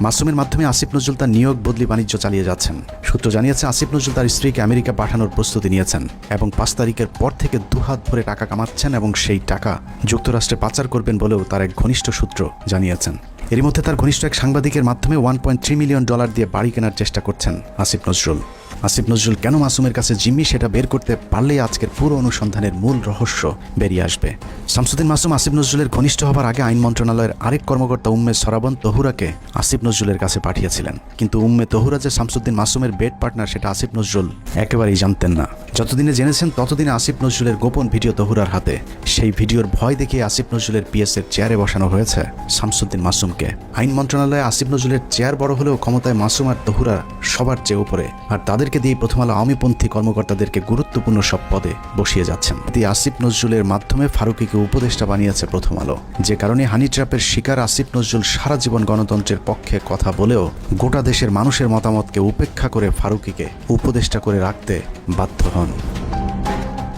মাসুমের মাধ্যমে আসিফ নজরুল তার নিয়োগ বদলি বাণিজ্য চালিয়ে যাচ্ছেন। সূত্র জানিয়েছে, আসিফ নজরুল তার স্ত্রীকে আমেরিকা পাঠানোর প্রস্তুতি নিয়েছেন এবং 5 তারিখের পর থেকে দুহাত ভরে টাকা কামাচ্ছেন এবং সেই টাকা যুক্তরাষ্ট্রে পাচার করবেন বলেও তার এক ঘনিষ্ঠ সূত্র জানিয়েছেন। এরই মধ্যে তার ঘনিষ্ঠ এক সাংবাদিকের মাধ্যমে $1.3 মিলিয়ন দিয়ে বাড়ি কেনার চেষ্টা করছেন আসিফ নজরুল। আসিফ নজরুল কেন মাসুমের কাছে জিম্মি সেটা বের করতে পারলেই আজকের পুরো অনুসন্ধানের মূল রহস্য বেরিয়ে আসবে। শামসুদ্দিন মাসুম আসিফ নজরুলের ঘনিষ্ঠ হবার আগে আইন মন্ত্রণালয়ের আরেক কর্মকর্তা উম্মে সরাবন তহুরাকে আসিফ নজরুলের কাছে পাঠিয়েছিলেন, কিন্তু উম্মে তহুরা যে শামসুদ্দিন মাসুমের বেড পার্টনার সেটা আসিফ নজরুল একেবারেই জানতেন না। যতদিনে জেনেছেন ততদিনে আসিফ নজরুলের গোপন ভিডিও তহুরার হাতে। সেই ভিডিওর ভয় দেখিয়ে আসিফ নজরুলের পিএসের চেয়ারে বসানো হয়েছে শামসুদ্দিন মাসুমকে। আইন মন্ত্রণালয়ে আসিফ নজরুলের চেয়ার বড় হলেও ক্ষমতায় মাসুম আর তহুরা সবার চেয়ে উপরে, আর তাদেরকে দিয়ে প্রথম আলো আওয়ামীপন্থী কর্মকর্তাদেরকে গুরুত্বপূর্ণ সব পদে বসিয়ে যাচ্ছেন। আসিফ নজরুলের মাধ্যমে ফারুকীকে উপদেষ্টা বানিয়েছে প্রথম আলো, যে কারণে হানি ট্র্যাপের শিকার আসিফ নজরুল সারা জীবন গণতন্ত্রের পক্ষে কথা বলেও গোটা দেশের মানুষের মতামতকে উপেক্ষা করে ফারুকীকে উপদেষ্টা করে রাখতে বাধ্য হন।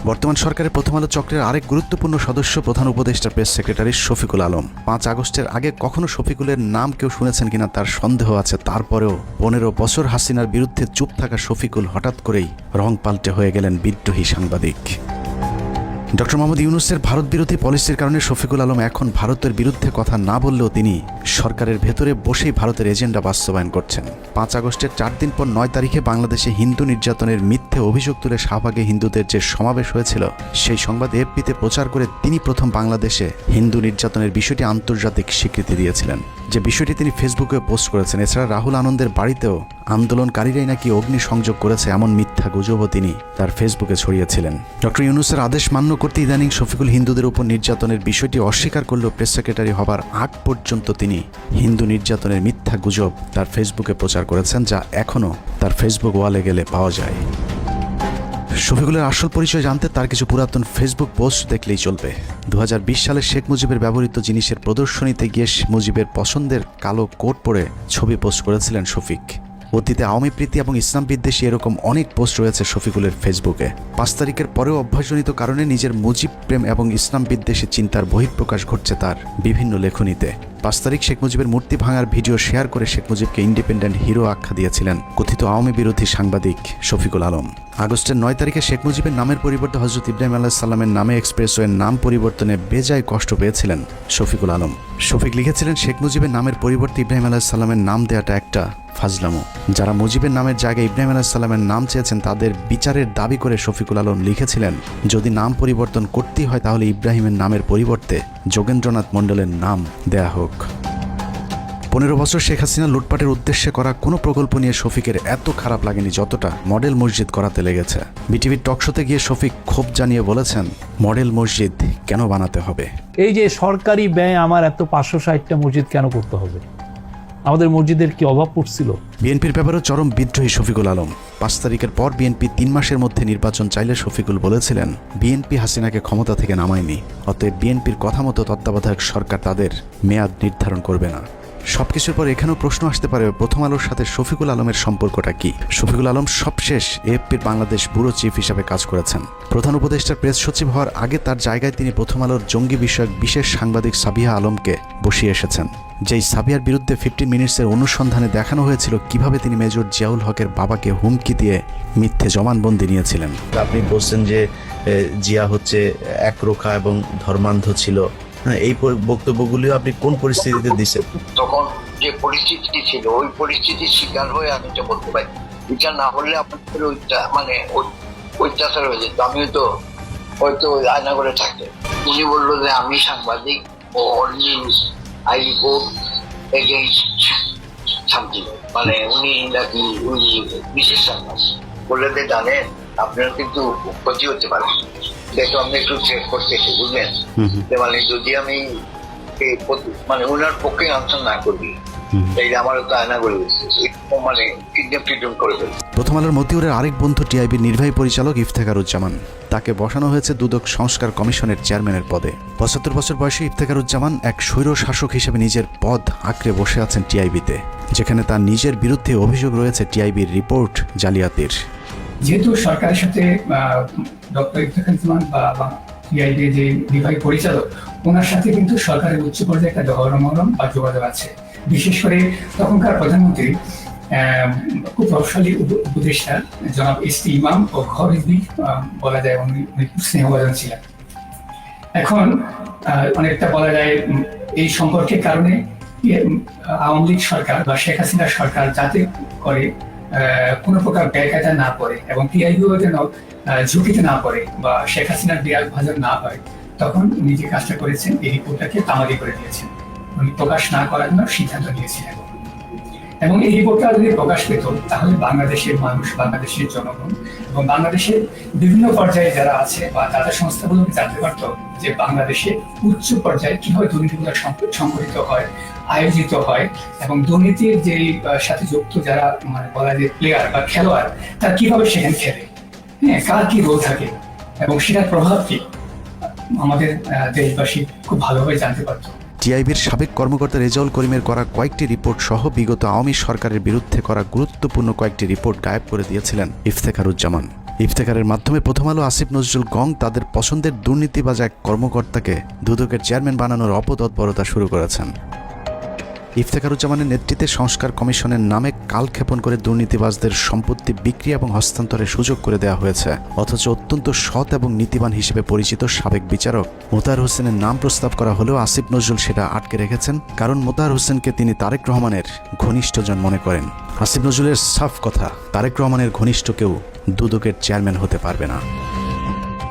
বর্তমান সরকারের প্রথম আলো চক্রের আরেক গুরুত্বপূর্ণ সদস্য প্রধান উপদেষ্টা প্রেস সেক্রেটারি শফিকুল আলম। 5 আগস্টের আগে কখনো শফিকুলের নাম কেউ শুনেছেন কিনা তার সন্দেহ আছে। তারপরেও 15 বছর হাসিনার বিরুদ্ধে চুপ থাকা শফিকুল হঠাৎ করেই রং পাল্টে হয়ে গেলেন বিদ্রোহী সাংবাদিক। ডক্টর মোহাম্মদ ইউনূসের ভারত বিরোধী পলিসির কারণে শফিকুল আলম এখন ভারতের বিরুদ্ধে কথা না বললেও তিনি সরকারের ভেতরে বসেই ভারতের এজেন্ডা বাস্তবায়ন করছেন। 5 আগস্টের 4 দিন পর 9 তারিখে বাংলাদেশে হিন্দু নির্যাতনের মিথ্যে অভিযোগ তুলে শাহবাগে হিন্দুদের যে সমাবেশ হয়েছিল সেই সংবাদ এফপিতে প্রচার করে তিনি প্রথম বাংলাদেশে হিন্দু নির্যাতনের বিষয়টি আন্তর্জাতিক স্বীকৃতি দিয়েছিলেন, যে বিষয়টি তিনি ফেসবুকে পোস্ট করেছেন। এছাড়া রাহুল আনন্দের বাড়িতেও আন্দোলনকারীরাই নাকি অগ্নি সংযোগ করেছে এমন মিথ্যা গুজবও তিনি তার ফেসবুকে ছড়িয়েছিলেন। ডক্টর ইউনূসের আদেশ মান্য করতে ইদানিং শফিকুল হিন্দুদের উপর নির্যাতনের বিষয়টি অস্বীকার করলেও প্রেস সেক্রেটারি হবার আগ পর্যন্ত তিনি হিন্দু নির্যাতনের মিথ্যা গুজব তার ফেসবুকে প্রচার করেছেন, যা এখনও তার ফেসবুক ওয়ালে গেলে পাওয়া যায়। শফিকুলের আসল পরিচয় জানতে তার কিছু পুরাতন ফেসবুক পোস্ট দেখলেই চলবে। 2020 সালে শেখ মুজিবের ব্যবহৃত জিনিসের প্রদর্শনীতে গিয়ে মুজিবের পছন্দের কালো কোট পরে ছবি পোস্ট করেছিলেন শফিক। অতীতে আওয়ামী প্রীতি এবং ইসলাম বিদ্বেষী এরকম অনেক পোস্ট রয়েছে শফিকুলের ফেসবুকে। 5 তারিখের পরেও অভ্যাসজনিত কারণে নিজের মুজিব প্রেম এবং ইসলাম বিদ্বেষী চিন্তার বহিঃপ্রকাশ ঘটছে তার বিভিন্ন লেখনীতে। 5 তারিখ শেখ মুজিবের মূর্তি ভাঙার ভিডিও শেয়ার করে শেখ মুজিবকে ইন্ডিপেন্ডেন্ট হিরো আখ্যা দিয়েছিলেন কথিত আওয়ামী বিরোধী সাংবাদিক শফিকুল আলম। আগস্টের 9 তারিখে শেখ মুজিবের নামের পরিবর্তে হযরত ইব্রাহিম আলাইহিস সালামের নামে এক্সপ্রেসওয়ের নাম পরিবর্তনে বেজায় কষ্ট পেয়েছিলেন শফিকুল আলম। শফিক লিখেছিলেন, শেখ মুজিবের নামের পরিবর্তে ইব্রাহিম আলাইহিস সালামের নাম দেওয়াটা একটা ফাজলামো। যারা মুজিবের নামের জায়গায় ইব্রাহিম আলাইহিস সালামের নাম চেয়েছেন তাদের বিচারের দাবি করে শফিকুল আলম লিখেছিলেন, যদি নাম পরিবর্তন করতেই হয় তাহলে ইব্রাহিমের নামের পরিবর্তে যোগেন্দ্রনাথ মণ্ডলের নাম দেয়া হোক। 15 বছর শেখ হাসিনা লুটপাটের উদ্দেশ্যে করা কোনো প্রকল্প নিয়ে শফিকের এত খারাপ লাগেনি যতটা মডেল মসজিদ করাতে লেগেছে। বিটিভির টকশোতে গিয়ে শফিক ক্ষোভ জানিয়ে বলেছেন, মডেল মসজিদ কেন বানাতে হবে? এই যে সরকারি ব্যয় আমার এত 560টা মসজিদ কেন করতে হবে? আমাদের মসজিদের কি অভাব পড়ছিল? বিএনপির ব্যাপারেও চরম বিদ্রোহী শফিকুল আলম। 5 তারিখের পর বিএনপি 3 মাসের মধ্যে নির্বাচন চাইলে শফিকুল বলেছিলেন, বিএনপি হাসিনাকে ক্ষমতা থেকে নামায়নি, অতএব বিএনপির কথা মতো তত্ত্বাবধায়ক সরকার তাদের মেয়াদ নির্ধারণ করবে না। সবকিছুর পর এখানেও প্রশ্ন আসতে পারে, প্রথম আলোর সাথে শফিকুল আলমের সম্পর্কটা কি? শফিকুল আলম সবশেষ এএফপির বাংলাদেশ ব্যুরো চিফ হিসাবে কাজ করেছেন। প্রধান উপদেষ্টার প্রেস সচিব হওয়ার আগে তার জায়গায় তিনি প্রথম আলোর জঙ্গি বিষয়ক বিশেষ সাংবাদিক সাবিহা আলমকে বসিয়ে এসেছেন। যেই সাবিহার বিরুদ্ধে 15 মিনিটসের অনুসন্ধানে দেখানো হয়েছিল কিভাবে তিনি মেজর জিয়াউল হকের বাবাকে হুমকি দিয়ে মিথ্যে জবানবন্দি নিয়েছিলেন। আপনি বলছেন যে জিয়া হচ্ছে একরোখা এবং ধর্মান্ধ ছিল, এই বক্তব্যগুলিও আপনি কোন পরিস্থিতিতে দিচ্ছেন? তখন যে পরিস্থিতি ছিল ওই পরিস্থিতির শিকার হয়ে আমি এটা বলতে পারি। এটা না হলে আপনাদের ওইটা মানে অত্যাচার হয়ে যেত। আমিও তো হয়তো আয়না করে থাকতে। উনি বললো যে আমি সাংবাদিক ও news I report against something, মানে উনি নাকি উনি বিশেষ সাংবাদিক বলে যে জানেন আপনার কিন্তু ক্ষতি হতে পারে। দেখো আমি একটু চেক করতেছি, বুঝলেন? মানে যদি আমি মানে ওনার পক্ষে আনসার না করবি তাই আমারও তো আয়না করে মানে কিডন্যাপ করে ফেলবে। প্রথম আলোর মতিউরের আরেক বন্ধু টিআইবির নির্বাহী পরিচালক ইফতেখারুজ্জামান, তাকে বসানো হয়েছে দুদক সংস্কার কমিশনের চেয়ারম্যানের পদে। 75 বছর বয়সী ইফতেখারুজ্জামান এক স্বৈর শাসক হিসেবে নিজের পদ আঁকড়ে বসে আছেন টিআইবিতে, যেখানে তার নিজের বিরুদ্ধে অভিযোগ রয়েছে টিআইবির রিপোর্ট জালিয়াতির। যেহেতু সরকারের সাথে ডক্টর ইফতেখারুজ্জামান বা টিআইবি যে নির্বাহী পরিচালক, ওনার সাথে কিন্তু সরকারের উচ্চ পর্যায়ে একটা গণমাধ্যম বা যোগাযোগ আছে। বিশেষ করে তখনকার প্রধানমন্ত্রী খুব প্রভাবশালী উপদেষ্টা জনাব এস.টি. ইমাম ও ঘর রিজভী বলা যায় উনি খুব স্নেহভাজন ছিলেন। এখন অনেকটা বলা যায় এই সম্পর্কের কারণে আওয়ামী লীগ সরকার বা শেখ হাসিনা সরকার যাতে করে কোনো প্রকার ব্যয়কায়দা না পড়ে এবং টিআইবিও যেন ঝুঁকিতে না পড়ে বা শেখ হাসিনার বিরাট ভাজন না হয়, তখন উনি যে কাজটা করেছেন এই রিপোর্টটাকে তামাদি করে দিয়েছেন, উনি প্রকাশ না করার জন্য সিদ্ধান্ত নিয়েছিলেন। এবং এই রিপোর্টটা যদি প্রকাশ পেত তাহলে বাংলাদেশের মানুষ, বাংলাদেশের জনগণ এবং বাংলাদেশের বিভিন্ন পর্যায়ে যারা আছে বা তাদের সংস্থাগুলোকে জানতে পারত যে বাংলাদেশে উচ্চ পর্যায়ে কিভাবে দুর্নীতিগুলো সংঘটিত হয়, আয়োজিত হয় এবং দুর্নীতির যে সাথে যুক্ত যারা মানে বলা যায় প্লেয়ার বা খেলোয়াড় তারা কিভাবে সেখানে খেলে, হ্যাঁ, কার কি রোল থাকে এবং সেটার প্রভাব কি আমাদের দেশবাসী খুব ভালোভাবে জানতে পারতো। টিআইবির সাবেক কর্মকর্তা রেজাউল করিমের করা কয়েকটি রিপোর্ট সহ বিগত আওয়ামী সরকারের বিরুদ্ধে করা গুরুত্বপূর্ণ কয়েকটি রিপোর্ট গায়েব করে দিয়েছিলেন ইফতেখারুজ্জামান। ইফতেখারের মাধ্যমে প্রথম আলো আসিফ নজরুল গং তাদের পছন্দের দুর্নীতিবাজ এক কর্মকর্তাকে দুদকের চেয়ারম্যান বানানোর অপতৎপরতা শুরু করেছেন। ইফতেখারুজ্জামানের নেতৃত্বে সংস্কার কমিশনের নামে কালক্ষেপণ করে দুর্নীতিবাজদের সম্পত্তি বিক্রি এবং হস্তান্তরের সুযোগ করে দেওয়া হয়েছে, অথচ অত্যন্ত সৎ এবং নীতিবান হিসেবে পরিচিত সাবেক বিচারক মোতাহার হোসেনের নাম প্রস্তাব করা হলেও আসিফ নজরুল সেটা আটকে রেখেছেন, কারণ মোতাহার হোসেনকে তিনি তারেক রহমানের ঘনিষ্ঠজন মনে করেন। আসিফ নজরুলের সাফ কথা, তারেক রহমানের ঘনিষ্ঠ কেউ দুদকের চেয়ারম্যান হতে পারবে না।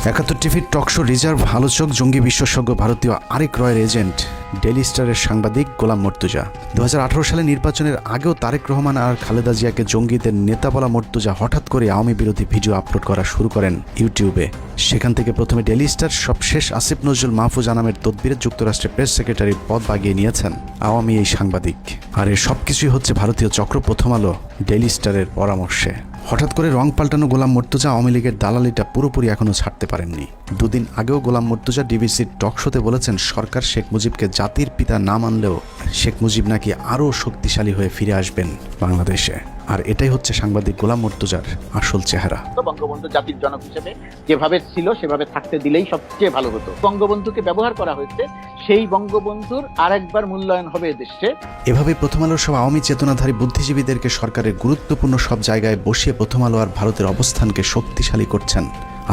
৭১ টিভির টকশো রিজার্ভ আলোচক, জঙ্গি বিশেষজ্ঞ, ভারতীয় আরেক রয়ের এজেন্ট, ডেইলি স্টারের সাংবাদিক গোলাম মর্তুজা ২০১৮ সালে নির্বাচনের আগেও তারেক রহমান আর খালেদা জিয়াকে জঙ্গিদের নেতা বলা মর্তুজা হঠাৎ করে আওয়ামী বিরোধী ভিডিও আপলোড করা শুরু করেন ইউটিউবে। সেখান থেকে প্রথমে ডেইলি স্টার, সবশেষ আসিফ নজরুল মাহফুজ আনামের তদবিরে যুক্তরাষ্ট্রের প্রেস সেক্রেটারির পদ বাগিয়ে নিয়েছেন আওয়ামী এই সাংবাদিক। আর এর সবকিছুই হচ্ছে ভারতীয় চক্র প্রথম আলো ডেইলি স্টারের পরামর্শে। হঠাৎ করে রং পাল্টানো গোলাম মর্তুজা আওয়ামী লীগের দালালিটা পুরোপুরি এখনও ছাড়তে পারেননি। দুদিন আগেও গোলাম মর্তুজা ডিবিসির টকশোতে বলেছেন সরকার শেখ মুজিবকে জাতির পিতা না মানলেও শেখ মুজিব নাকি আরও শক্তিশালী হয়ে ফিরে আসবেন বাংলাদেশে। আর এটাই হচ্ছে সাংবাদিক গোলাম মর্তুজার আসল চেহারা। বঙ্গবন্ধু জাতির জনক হিসেবে যেভাবে ছিল সেভাবে থাকতে দিলেই সবচেয়ে ভালো হতো। বঙ্গবন্ধুকে ব্যবহার করা হয়েছে, সেই বঙ্গবন্ধুর আরেকবার মূল্যায়ন হবে এদেশে। এভাবে প্রথম আলোর সব আওয়ামী চেতনাধারী বুদ্ধিজীবীদেরকে সরকারের গুরুত্বপূর্ণ সব জায়গায় বসিয়ে প্রথম আলো আর ভারতের অবস্থানকে শক্তিশালী করছেন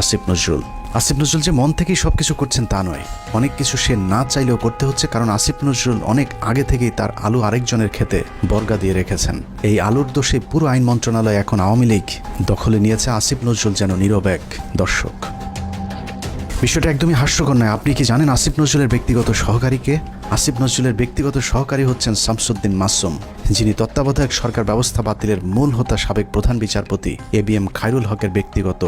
আসিফ নজরুল। আসিফ নজরুল যে মন থেকেই সবকিছু করছেন তা নয়, অনেক কিছু সে না চাইলেও করতে হচ্ছে, কারণ আসিফ নজরুল অনেক আগে থেকেই তার আলু আরেকজনের খেতে বর্গা দিয়ে রেখেছেন। এই আলুর দোষে পুরো আইন মন্ত্রণালয় এখন আওয়ামী লীগ দখলে নিয়েছে। আসিফ নজরুল যেন নীরব এক দর্শক। বিষয়টা একদমই হাস্যকর নয়। আপনি কি জানেন আসিফ নজরুলের ব্যক্তিগত সহকারীকে? আসিফ নজরুলের ব্যক্তিগত সহকারী হচ্ছেন শামসুদ্দিন মাসুম, যিনি তত্ত্বাবধায়ক সরকার ব্যবস্থা বাতিলের মূল হোতা সাবেক প্রধান বিচারপতি এবিএম খায়রুল হকের ব্যক্তিগত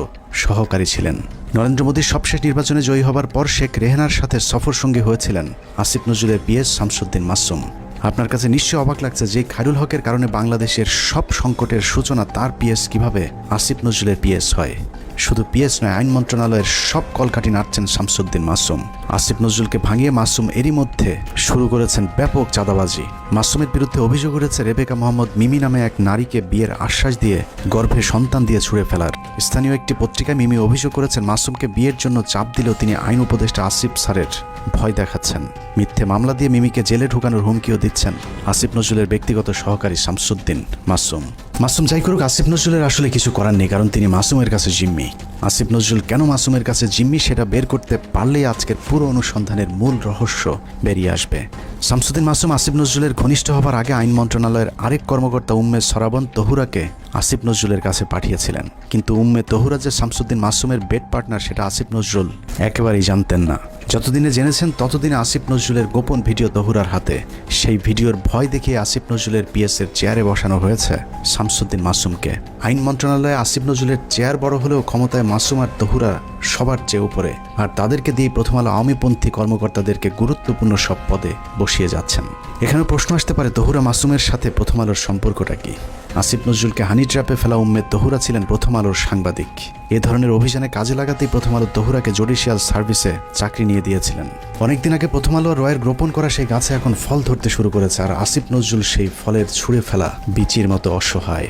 সহকারী ছিলেন। নরেন্দ্র মোদীর সবশেষ নির্বাচনে জয়ী হবার পর শেখ রেহানার সাথে সফর সঙ্গী হয়েছিলেন আসিফ নজরুলের পিএস শামসুদ্দিন মাসুম। আপনার কাছে নিশ্চয়ই অবাক লাগছে যে খায়রুল হকের কারণে বাংলাদেশের সব সংকটের সূচনা তার পিএস কিভাবে আসিফ নজরুলের পিএস হয়। শুধু পিএস নয়, আইন মন্ত্রণালয়ের সব কলকাঠি নাড়ছেন শামসুদ্দিন মাসুম। আসিফ নজরুলকে ভাঙিয়ে মাসুম এরই মধ্যে শুরু করেছেন ব্যাপক চাঁদাবাজি। মাসুমের বিরুদ্ধে অভিযোগ উঠেছে রেবেকা মোহাম্মদ মিমি নামে এক নারীকে বিয়ের আশ্বাস দিয়ে গর্ভে সন্তান দিয়ে ছুঁড়ে ফেলার। স্থানীয় একটি পত্রিকায় মিমি অভিযোগ করেছেন মাসুমকে বিয়ের জন্য চাপ দিলেও তিনি আইন উপদেষ্টা আসিফ স্যারের ভয় দেখাচ্ছেন। মিথ্যে মামলা দিয়ে মিমিকে জেলে ঢুকানোর হুমকিও দিচ্ছেন আসিফ নজরুলের ব্যক্তিগত সহকারী শামসুদ্দিন মাসুম। মাসুম যাই করুক, আসিফ নজরুলের আসলে কিছু করার নেই, কারণ তিনি মাসুমের কাছে জিম্মি। আসিফ নজরুল কেন মাসুমের কাছে জিম্মি সেটা বের করতে পারলেই আজকের পুরো অনুসন্ধানের মূল রহস্য বেরিয়ে আসবে। শামসুদ্দিন মাসুম আসিফ নজরুলের ঘনিষ্ঠ হবার আগে আইন মন্ত্রণালয়ের আরেক কর্মকর্তা উম্মে সরাবন তহুরাকে আসিফ নজরুলের কাছে পাঠিয়েছিলেন, কিন্তু উম্মে তহুরা যে শামসুদ্দিন মাসুমের বেড পার্টনার সেটা আসিফ নজরুল একেবারেই জানতেন না। যতদিনে জেনেছেন ততদিনে আসিফ নজরুলের গোপন ভিডিও তহুরার হাতে। সেই ভিডিওর ভয় দেখিয়ে আসিফ নজরুলের পিএসের চেয়ারে বসানো হয়েছে শামসুদ্দিন মাসুমকে। আইন মন্ত্রণালয়ে আসিফ নজরুলের চেয়ার বড় হলেও ক্ষমতায় মাসুম আর তহুরা সবার চেয়ে উপরে, আর তাদেরকে দিয়ে প্রথম আলো আওয়ামীপন্থী কর্মকর্তাদেরকে গুরুত্বপূর্ণ সব পদে বসিয়ে যাচ্ছেন। এখানে প্রশ্ন আসতে পারে তহুরা মাসুমের সাথে প্রথম আলোর সম্পর্কটা কি? আসিফ নজরুলকে হানি ট্র্যাপে ফেলা উম্মে তহুরা ছিলেন প্রথম আলোর সাংবাদিক। এ ধরনের অভিযানে কাজে লাগাতেই প্রথম আলো তহুরাকে জুডিশিয়াল সার্ভিসে চাকরি নিয়ে দিয়েছিলেন। অনেকদিন আগে প্রথম আলো রয়ের রোপণ করা সেই গাছে এখন ফল ধরতে শুরু করেছে, আর আসিফ নজরুল সেই ফলের ছুঁড়ে ফেলা বিচির মতো অসহায়।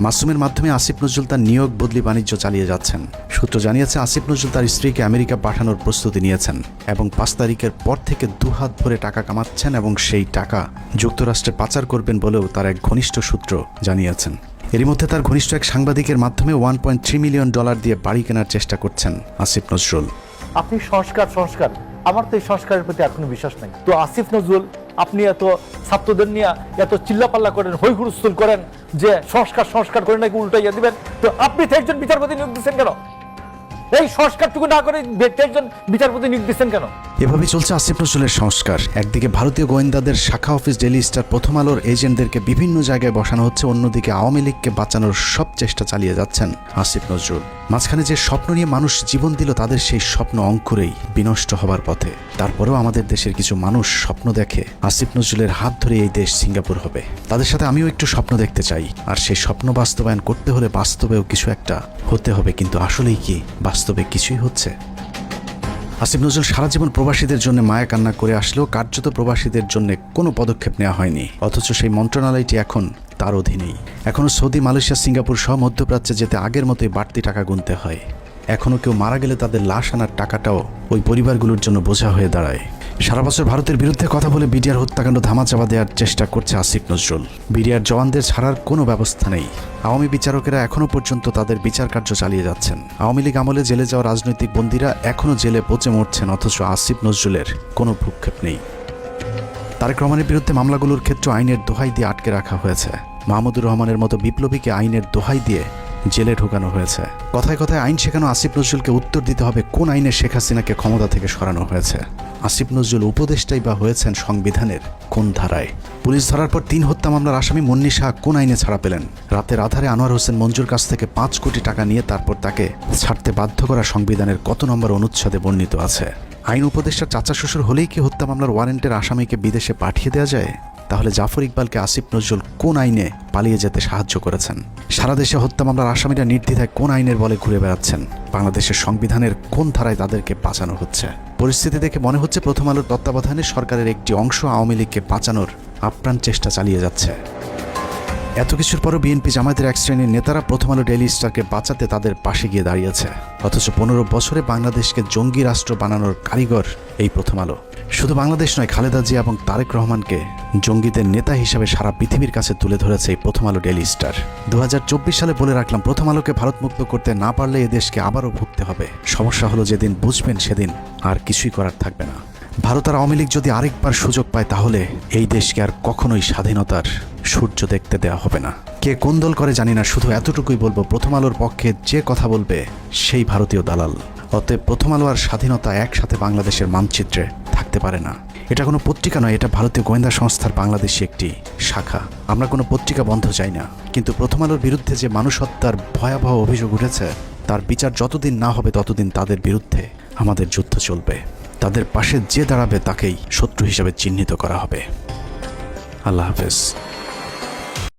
মাসুমের মাধ্যমে আসিফ নজরুল তার নিয়োগ বদলি বাণিজ্য চালিয়ে যাচ্ছেন। সূত্র জানিয়েছে আসিফ নজরুল তার স্ত্রীকে আমেরিকা পাঠানোর প্রস্তুতি নিয়েছেন এবং 5 তারিখের পর থেকে দুহাত ভরে টাকা কামাচ্ছেন এবং সেই টাকা যুক্তরাষ্ট্রে পাচার করবেন বলেও তার এক ঘনিষ্ঠ সূত্র জানিয়েছেন। এরই মধ্যে তার ঘনিষ্ঠ এক সাংবাদিকের মাধ্যমে $1.3 মিলিয়ন দিয়ে বাড়ি কেনার চেষ্টা করছেন আসিফ নজরুল। আপনি সংস্কার আমার তো এই সংস্কারের প্রতি এখনো বিশ্বাস নাই। তো আসিফ নজরুল, আপনি এত ছাত্রদের নিয়ে এত চিল্লাপাল্লা করেন, হই হুলস্থুল করেন যে সংস্কার করে নাকি উল্টাইয়া দিবেন, তো আপনি একজন বিচারপতি নিয়োগ দিচ্ছেন কেন? এই সংস্কারটুকু না করে একজন বিচারপতি নিয়োগ দিচ্ছেন কেন? এভাবেই চলছে আসিফ নজরুলের সংস্কার। একদিকে ভারতীয় গোয়েন্দাদের শাখা অফিস ডেইলি স্টার প্রথম আলোর এজেন্টদেরকে বিভিন্ন জায়গায় বসানো হচ্ছে, অন্যদিকে আওয়ামী লীগকে বাঁচানোর সব চেষ্টা চালিয়ে যাচ্ছেন আসিফ নজরুল। মাঝখানে যে স্বপ্ন নিয়ে মানুষ জীবন দিল, তাদের সেই স্বপ্ন অঙ্কুরেই বিনষ্ট হবার পথে। তারপরেও আমাদের দেশের কিছু মানুষ স্বপ্ন দেখে আসিফ নজরুলের হাত ধরে এই দেশ সিঙ্গাপুর হবে। তাদের সাথে আমিও একটু স্বপ্ন দেখতে চাই, আর সেই স্বপ্ন বাস্তবায়ন করতে হলে বাস্তবেও কিছু একটা হতে হবে। কিন্তু আসলেই কি বাস্তবে কিছুই হচ্ছে? আসিফ নজরুল সারা জীবন প্রবাসীদের জন্য মায়া কান্না করে আসলেও কার্যত প্রবাসীদের জন্য কোনো পদক্ষেপ নেওয়া হয়নি, অথচ সেই মন্ত্রণালয়টি এখন তার অধীনেই। এখনও সৌদি, মালয়েশিয়া, সিঙ্গাপুর সহ মধ্যপ্রাচ্যে যেতে আগের মতোই বাড়তি টাকা গুনতে হয়। এখনও কেউ মারা গেলে তাদের লাশ আনার টাকাটাও ওই পরিবারগুলোর জন্য বোঝা হয়ে দাঁড়ায়। সারা বছর ভারতের বিরুদ্ধে কথা বলে বিডিআর হত্যাকাণ্ড ধামাচাপা দেওয়ার চেষ্টা করছে আসিফ নজরুল। বিডিআর জওয়ানদের ছাড়ার কোনো ব্যবস্থা নেই। আওয়ামী বিচারকেরা এখনও পর্যন্ত তাদের বিচার কার্য চালিয়ে যাচ্ছেন। আওয়ামী লীগ আমলে জেলে যাওয়া রাজনৈতিক বন্দীরা এখনও জেলে পচে মরছেন, অথচ আসিফ নজরুলের কোনো ভ্রুক্ষেপ নেই। তারেক রহমানের বিরুদ্ধে মামলাগুলোর ক্ষেত্রে আইনের দোহাই দিয়ে আটকে রাখা হয়েছে। মাহমুদুর রহমানের মতো বিপ্লবীকে আইনের দোহাই দিয়ে জেলে ঢোকানো হয়েছে। কথায় কথায় আইন শেখানো আসিফ নজরুলকে উত্তর দিতে হবে কোন আইনে শেখ হাসিনাকে ক্ষমতা থেকে সরানো হয়েছে। আসিফ নজরুল উপদেষ্টাই বা হয়েছেন সংবিধানের কোন ধারায়? পুলিশ ধরার পর 3 হত্যা মামলার আসামি মুন্নি শাহ কোন আইনে ছাড়া পেলেন? রাতের আধারে আনোয়ার হোসেন মঞ্জুর কাছ থেকে 5 কোটি টাকা নিয়ে তারপর তাকে ছাড়তে বাধ্য করা সংবিধানের কত নম্বর অনুচ্ছেদে বর্ণিত আছে? আইন উপদেষ্টার চাচা শ্বশুর হলেই কি হত্যা মামলার ওয়ারেন্টের আসামিকে বিদেশে পাঠিয়ে দেওয়া যায়? তাহলে জাফর ইকবালকে আসিফ নজরুল কোন আইনে পালিয়ে যেতে সাহায্য করেছেন? সারা দেশে হত্যা মামলার আসামিরা নির্দ্বিধায় কোন আইনের বলে ঘুরে বেড়াচ্ছেন? বাংলাদেশের সংবিধানের কোন ধারায় তাদেরকে বাঁচানো হচ্ছে? পরিস্থিতি দেখে মনে হচ্ছে প্রথম আলোর তত্ত্বাবধানে সরকারের একটি অংশ আওয়ামী লীগকে বাঁচানোর আপ্রাণ চেষ্টা চালিয়ে যাচ্ছে। এত কিছুর পরও বিএনপি জামায়াতের এক শ্রেণীর নেতারা প্রথম আলো ডেইলি স্টারকে বাঁচাতে তাদের পাশে গিয়ে দাঁড়িয়েছে, অথচ 15 বছরে বাংলাদেশকে জঙ্গি রাষ্ট্র বানানোর কারিগর এই প্রথম আলো। শুধু বাংলাদেশ নয়, খালেদা জিয়া এবং তারেক রহমানকে জঙ্গিদের নেতা হিসেবে সারা পৃথিবীর কাছে তুলে ধরেছে এই প্রথম আলো ডেইলি স্টার। 2024 সালে বলে রাখলাম, প্রথম আলোকে ভারতমুক্ত করতে না পারলে এদেশকে আবারও ভুগতে হবে। সমস্যা হলো যেদিন বুঝবেন সেদিন আর কিছুই করার থাকবে না। ভারত আর আওয়ামী লীগ যদি আরেকবার সুযোগ পায়, তাহলে এই দেশকে আর কখনোই স্বাধীনতার সূর্য দেখতে দেওয়া হবে না। কে কোন দল করে জানি না, শুধু এতটুকুই বলবো, প্রথম আলোর পক্ষে যে কথা বলবে সেই ভারতীয় দালাল। অতএব প্রথম আলো আর স্বাধীনতা একসাথে বাংলাদেশের মানচিত্রে থাকতে পারে না। এটা কোনো পত্রিকা নয়, এটা ভারতীয় গোয়েন্দা সংস্থার বাংলাদেশি একটি শাখা। আমরা কোনো পত্রিকা বন্ধ চাই না, কিন্তু প্রথম আলোর বিরুদ্ধে যে মানুষ হত্যার ভয়াবহ অভিযোগ উঠেছে, তার বিচার যতদিন না হবে ততদিন তাদের বিরুদ্ধে আমাদের যুদ্ধ চলবে। তাদের পাশে যে দাঁড়াবে তাকেই শত্রু হিসেবে চিহ্নিত করা হবে। আল্লাহ হাফেজ।